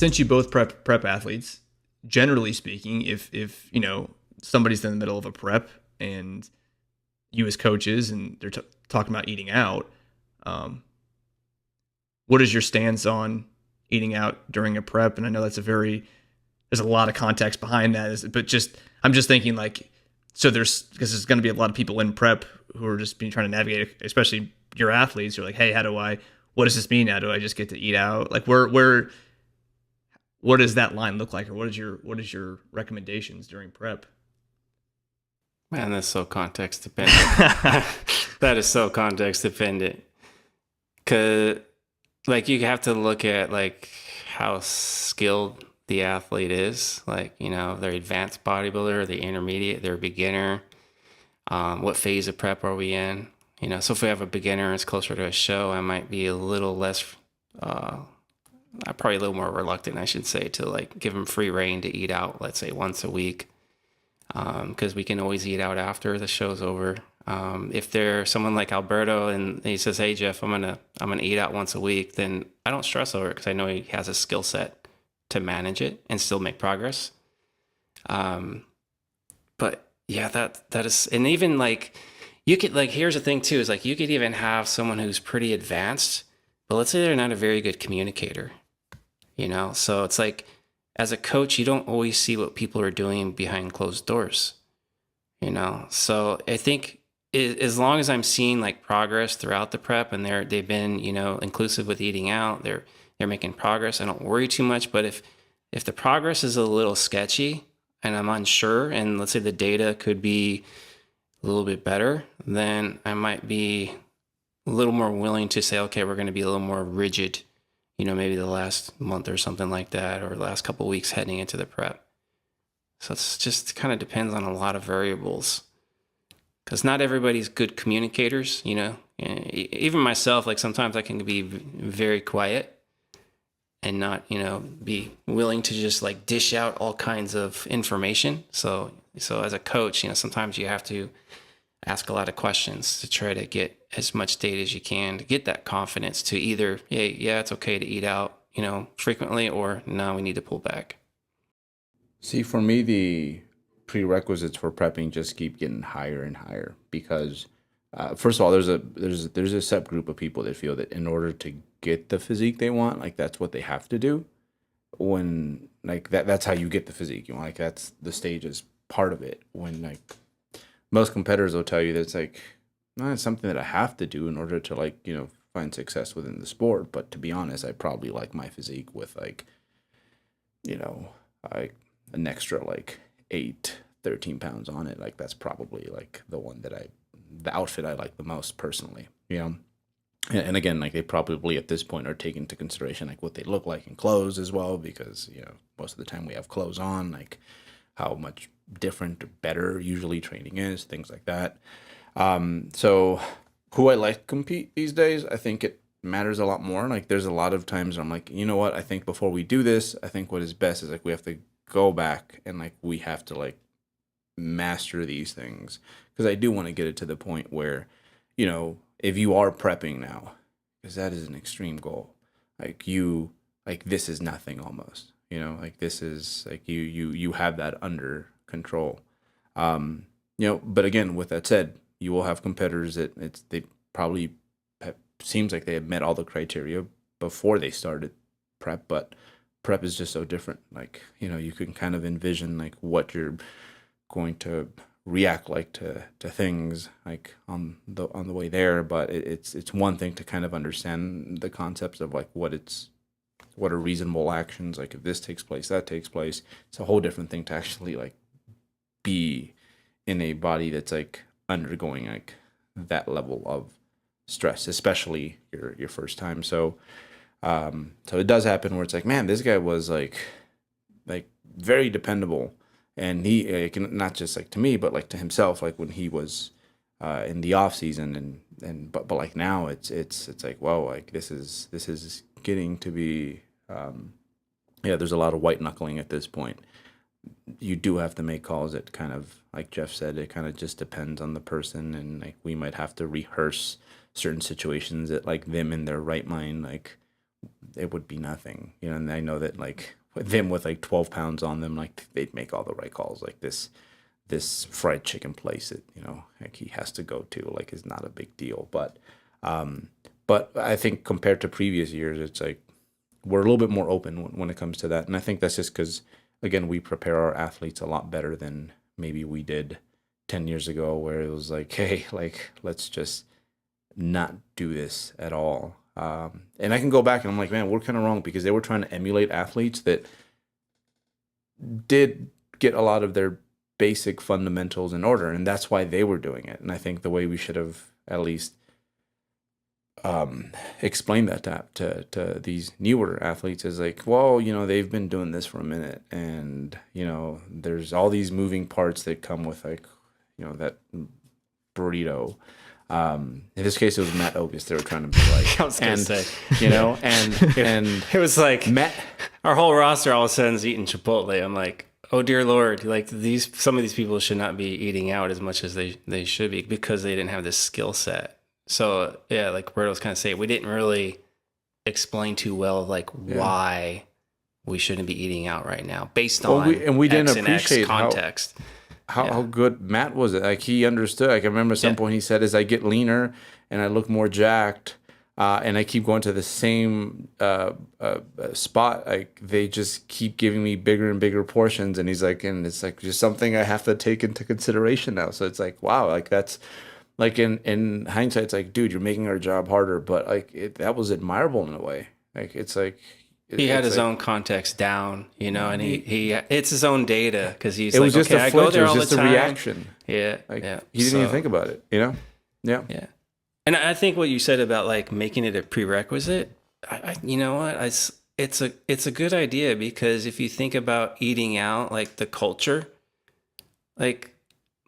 since you both prep athletes, generally speaking, if somebody's in the middle of a prep and you as coaches and they're talking about eating out, um, what is your stance on eating out during a prep? And I know there's a lot of context behind that, but I'm just thinking like, so because there's going to be a lot of people in prep who are just trying to navigate, especially your athletes who are like, hey, what does this mean now? Do I just get to eat out? Like what does that line look like? Or what is your recommendations during prep? Man, that's so context dependent. That is so context dependent. Cause like you have to look at like how skilled the athlete is. Like, they're advanced bodybuilder, they're intermediate, they're beginner. What phase of prep are we in? So if we have a beginner and it's closer to a show, I might be a little less, I'm probably a little more reluctant, I should say, to like give them free reign to eat out, let's say once a week. Because we can always eat out after the show's over. If they're someone like Alberto and he says, "Hey Jeff, I'm gonna eat out once a week," then I don't stress over it because I know he has a skill set to manage it and still make progress. But yeah, that is, and even like you could like here's the thing too is like you could even have someone who's pretty advanced, but let's say they're not a very good communicator. So it's like as a coach, you don't always see what people are doing behind closed doors. So I think as long as I'm seeing like progress throughout the prep and they've been inclusive with eating out, they're making progress. I don't worry too much. But if the progress is a little sketchy and I'm unsure, and let's say the data could be a little bit better, then I might be a little more willing to say, okay, we're going to be a little more rigid, maybe the last month or something like that, or the last couple of weeks heading into the prep. So it's just kind of depends on a lot of variables because not everybody's good communicators, even myself, like sometimes I can be very quiet and not, be willing to just like dish out all kinds of information. So as a coach, sometimes you have to ask a lot of questions to try to get as much data as you can to get that confidence to either, hey, yeah, it's okay to eat out, frequently, or no, we need to pull back. See, for me, the prerequisites for prepping just keep getting higher and higher because, first of all, there's a subgroup of people that feel that in order to get the physique they want, like that's what they have to do. When like that's how you get the physique. Like that's the stage is part of it. When like most competitors will tell you that it's like no, it's something that I have to do in order to like find success within the sport. But to be honest, I probably like my physique with like like an extra like 13 pounds on it. Like that's probably like the outfit I like the most personally, and again, like they probably at this point are taking into consideration like what they look like in clothes as well, because most of the time we have clothes on, like how much different or better usually training is, things like that. So who I like to compete these days, I think it matters a lot more. Like there's a lot of times I'm like, you know what, I think before we do this, I think what is best is like we have to go back and like we have to like master these things, because I do want to get it to the point where if you are prepping now, because that is an extreme goal, like this is nothing almost, like this is like you have that under control. But again, with that said, you will have competitors that they probably seems like they have met all the criteria before they started prep, but prep is just so different. Like, you can kind of envision like what you're going to react like to things like on the way there, but it's one thing to kind of understand the concepts of like what are reasonable actions, like if this takes place, that takes place. It's a whole different thing to actually like be in a body that's like undergoing like that level of stress, especially your first time. So it does happen where it's like, man, this guy was like very dependable, and he can not just like to me, but like to himself, like when he was in the off season, but like now it's like, whoa, like this is getting to be there's a lot of white knuckling at this point. You do have to make calls that kind of, like Jeff said, it kind of just depends on the person, and like we might have to rehearse certain situations that like them in their right mind like it would be nothing, you know. And I know that like with them with like 12 pounds on them, like they'd make all the right calls. Like this fried chicken place that, you know, like he has to go to, like, is not a big deal. But I think compared to previous years, it's like we're a little bit more open when it comes to that. And I think that's just because, again, we prepare our athletes a lot better than maybe we did 10 years ago, where it was like, hey, like, let's just not do this at all. And I can go back and I'm like, man, we're kind of wrong, because they were trying to emulate athletes that did get a lot of their basic fundamentals in order, and that's why they were doing it. And I think the way we should have at least explained that to these newer athletes is like, well, you know, they've been doing this for a minute, and, you know, there's all these moving parts that come with, like, you know, that burrito. In this case, it was Matt Ogus they were trying to be like. I was gonna say, you know, and it was like Matt, our whole roster all of a sudden is eating Chipotle. I'm like, oh dear Lord, like some of these people should not be eating out as much as they should be, because they didn't have this skill set. So yeah, like Roberto was kind of saying, we didn't really explain too well like why we shouldn't be eating out right now based on we didn't X and X appreciate context. How good Matt was. Like, he understood. Like, I remember at some point he said, as I get leaner and I look more jacked, and I keep going to the same spot, like, they just keep giving me bigger and bigger portions. And he's like, and it's like just something I have to take into consideration now. So it's like, wow, like, that's like, in hindsight, it's like, dude, you're making our job harder. But like, that was admirable in a way. Like, it's like, he had his own context down, you know, and he it's his own data, because he's it like, was just okay, a I flinch, go there it was all just the a time. reaction. Yeah, Like, yeah. he didn't even think about it, you know? Yeah. Yeah. And I think what you said about like making it a prerequisite, you know what? It's a good idea, because if you think about eating out, like the culture, like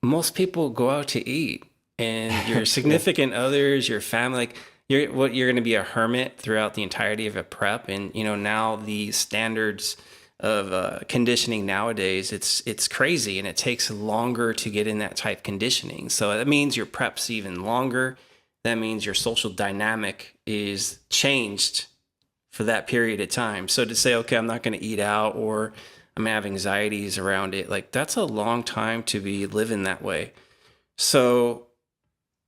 most people go out to eat, and your significant others, your family, like you're going to be a hermit throughout the entirety of a prep. And, you know, now the standards of conditioning nowadays, it's crazy, and it takes longer to get in that type conditioning. So that means your prep's even longer. That means your social dynamic is changed for that period of time. So to say, okay, I'm not going to eat out, or I'm gonna have anxieties around it, like that's a long time to be living that way. So,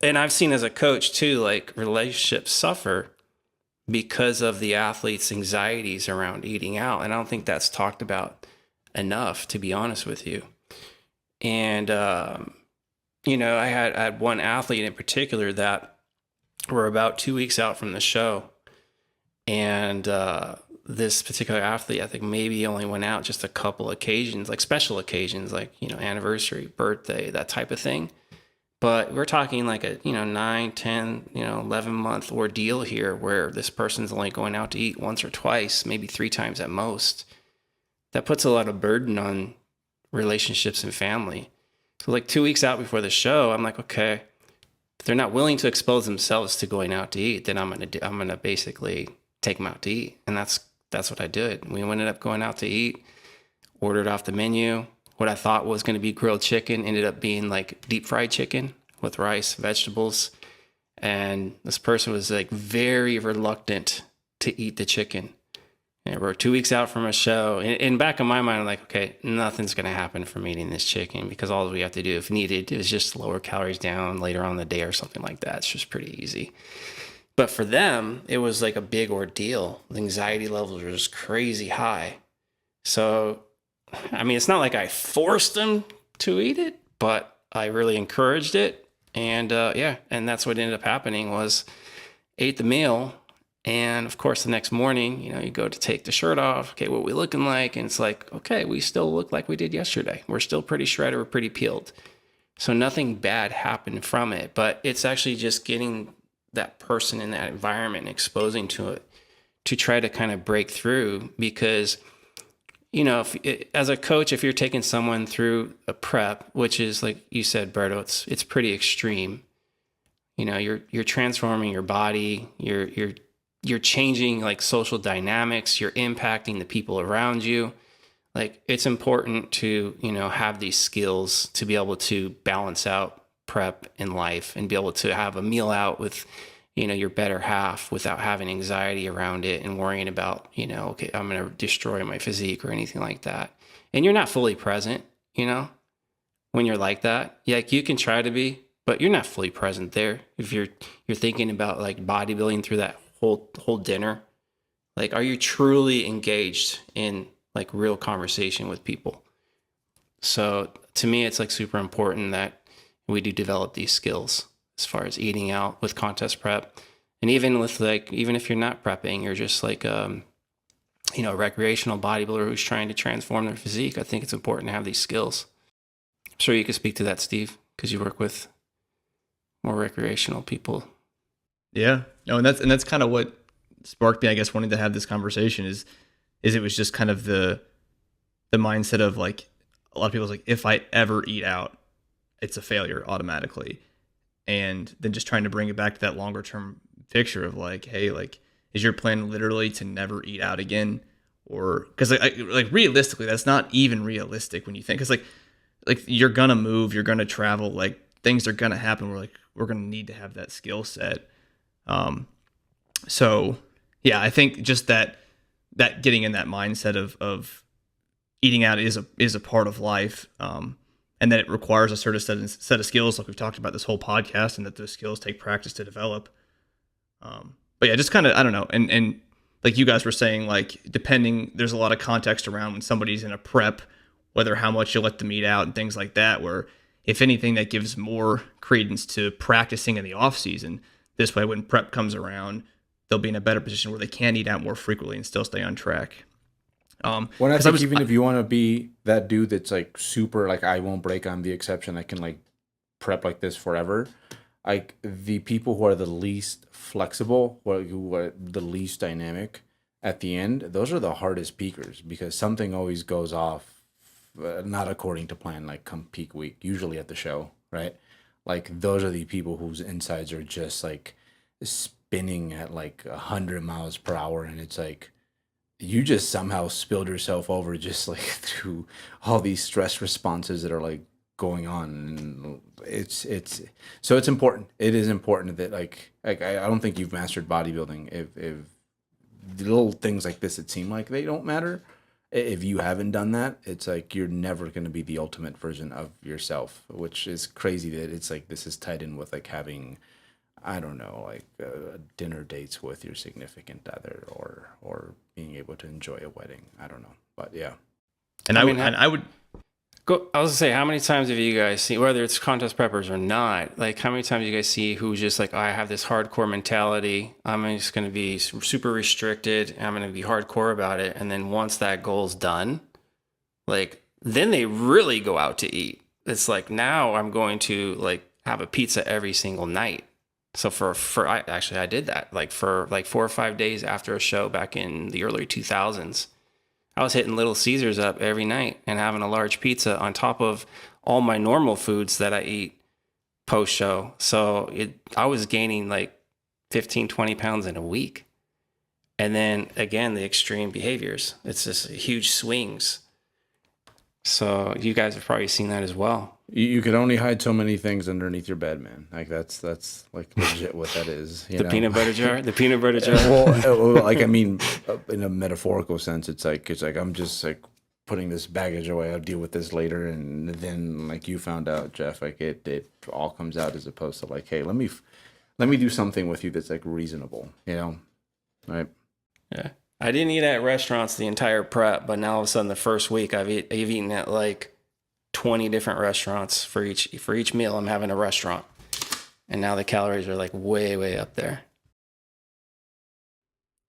and I've seen as a coach too, like relationships suffer because of the athlete's anxieties around eating out. And I don't think that's talked about enough, to be honest with you. And, you know, I had one athlete in particular that were about 2 weeks out from the show. And this particular athlete, I think maybe only went out just a couple occasions, like special occasions, like, you know, anniversary, birthday, that type of thing. But we're talking like a, you know, 9, 10, 11-month ordeal here, where this person's only going out to eat once or twice, maybe 3 times at most. That puts a lot of burden on relationships and family. So like 2 weeks out before the show, I'm like, okay, if they're not willing to expose themselves to going out to eat, then I'm gonna basically take them out to eat. And that's what I did. We ended up going out to eat, ordered off the menu. What I thought was going to be grilled chicken ended up being like deep fried chicken with rice, vegetables. And this person was like very reluctant to eat the chicken. And we're 2 weeks out from a show. In back of my mind, I'm like, okay, nothing's going to happen from eating this chicken, because all we have to do, if needed, is just lower calories down later on in the day or something like that. It's just pretty easy. But for them, it was like a big ordeal. The anxiety levels were just crazy high. So, I mean, it's not like I forced them to eat it, but I really encouraged it. And and that's what ended up happening was ate the meal. And of course, the next morning, you know, you go to take the shirt off. Okay, what we looking like? And it's like, okay, we still look like we did yesterday. We're still pretty shredded. We're pretty peeled. So nothing bad happened from it, but it's actually just getting that person in that environment, exposing to it, to try to kind of break through. Because, you know, as a coach, if you're taking someone through a prep, which is like you said, Berto, it's pretty extreme. You know, you're transforming your body, you're changing like social dynamics, you're impacting the people around you. Like, it's important to, you know, have these skills to be able to balance out prep in life and be able to have a meal out with, your better half without having anxiety around it and worrying about, okay, I'm going to destroy my physique or anything like that. And you're not fully present, when you're like that. Yeah, like you can try to be, but you're not fully present there. If you're thinking about like bodybuilding through that whole dinner, like, are you truly engaged in like real conversation with people? So to me, it's like super important that we do develop these skills as far as eating out with contest prep. And even with like, even if you're not prepping, you're just like, a recreational bodybuilder who's trying to transform their physique. I think it's important to have these skills. I'm sure you could speak to that, Steve, because you work with more recreational people. Yeah. No, and that's kind of what sparked me, I guess, wanting to have this conversation is it was just kind of the mindset of like, a lot of people's like, if I ever eat out, it's a failure automatically. And then just trying to bring it back to that longer term picture of like, hey, like, is your plan literally to never eat out again? Or because like realistically, that's not even realistic when you think, because like you're gonna move, you're gonna travel, like things are gonna happen. We're gonna need to have that skill set. So yeah, I think just that getting in that mindset of eating out is a part of life. And that it requires a certain set of skills, like we've talked about this whole podcast, and that those skills take practice to develop. But yeah, just kind of, I don't know. And like you guys were saying, like, depending, there's a lot of context around when somebody's in a prep, whether how much you let them eat out and things like that, where if anything, that gives more credence to practicing in the off season. This way, when prep comes around, they'll be in a better position where they can eat out more frequently and still stay on track. When I think even if you want to be that dude that's like super, like I won't break, I'm the exception, I can like prep like this forever. Like the people who are the least flexible, who are the least dynamic at the end, those are the hardest peakers because something always goes off, not according to plan, like come peak week, usually at the show, right? Like those are the people whose insides are just like spinning at like 100 miles per hour. And it's like, you just somehow spilled yourself over just like through all these stress responses that are like going on. And it's so it's important. It is important that like I don't think you've mastered bodybuilding if little things like this that seem like they don't matter. If you haven't done that, it's like you're never going to be the ultimate version of yourself, which is crazy that it's like this is tied in with like having, I don't know, like dinner dates with your significant other or being able to enjoy a wedding. I don't know, but yeah. And I would go. I was gonna say, how many times have you guys seen, whether it's contest preppers or not, like how many times do you guys see who's just like, oh, I have this hardcore mentality. I'm just gonna be super restricted. And I'm gonna be hardcore about it. And then once that goal's done, like then they really go out to eat. It's like now I'm going to like have a pizza every single night. So I did that like for like 4 or 5 days after a show back in the early 2000s. I was hitting Little Caesars up every night and having a large pizza on top of all my normal foods that I eat post show. So I was gaining like 15, 20 pounds in a week. And then again, the extreme behaviors. It's just huge swings. So you guys have probably seen that as well. You could only hide so many things underneath your bed, man. Like that's like legit what that is. You know? Peanut butter jar. The peanut butter jar. Well, like I mean, in a metaphorical sense, it's like I'm just like putting this baggage away. I'll deal with this later, and then like you found out, Jeff, like it all comes out as opposed to like, hey, let me do something with you that's like reasonable, you know, right? Yeah. I didn't eat at restaurants the entire prep, but now all of a sudden the first week I've eaten at like 20 different restaurants for each meal. I'm having a restaurant, and now the calories are like way up there.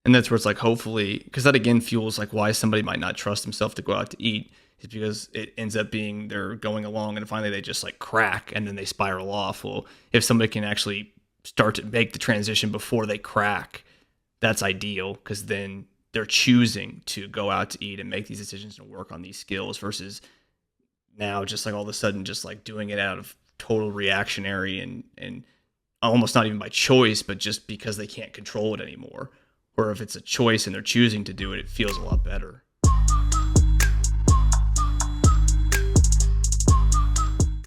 And that's where it's like, hopefully, because that again fuels like why somebody might not trust himself to go out to eat, is because it ends up being they're going along and finally they just like crack and then they spiral off. Well, if somebody can actually start to make the transition before they crack, that's ideal, because then they're choosing to go out to eat and make these decisions and work on these skills versus now just like all of a sudden just like doing it out of total reactionary and almost not even by choice, but just because they can't control it anymore. Or if it's a choice and they're choosing to do it, it feels a lot better.